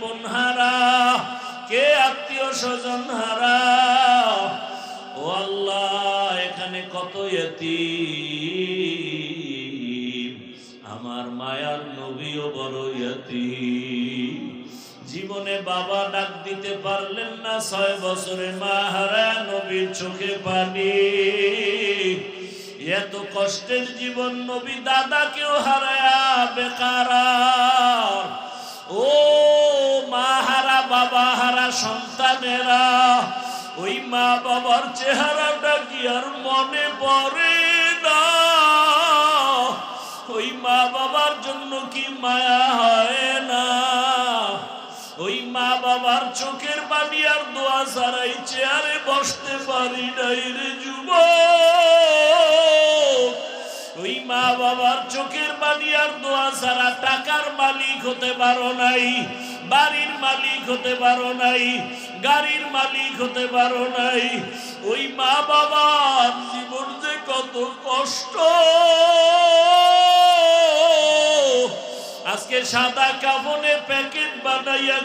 বোন হারা, কে আত্মীয় স্বজন হারা। ও আল্লাহ, এখানে কত ইয়তীম, আমার মায়ার নবীও বড় ইয়তীম। জীবনে বাবা ডাক দিতে পারলেন না, 6 বছরে মা হারা, নবীর চোখে পানি। এত কষ্টের জীবন, নবী দাদাকেও হারায়া বেকারা। ও মা হারা বাবা হারা সন্তানেরা, ওই মা বাবার চেহারাটা কি আর মনে পড়ে না? ওই মা বাবার জন্য কি মায়া হয় না? ওই মা বাবার চোখের পানি আর দোয়া ছাড়াই চেয়ারে বসতে পারি নাই রে যুবক। ওই মা বাবার চোখের পানি আর দোয়া ছাড়া টাকার মালিক হতে পারো নাই, বাড়ির মালিক হতে পারো নাই, গাড়ির মালিক হতে পারো নাই। ওই মা বাবার জীবন যে কত কষ্ট। আজকে সাদা কাফনে প্যাকেট বানাইয়া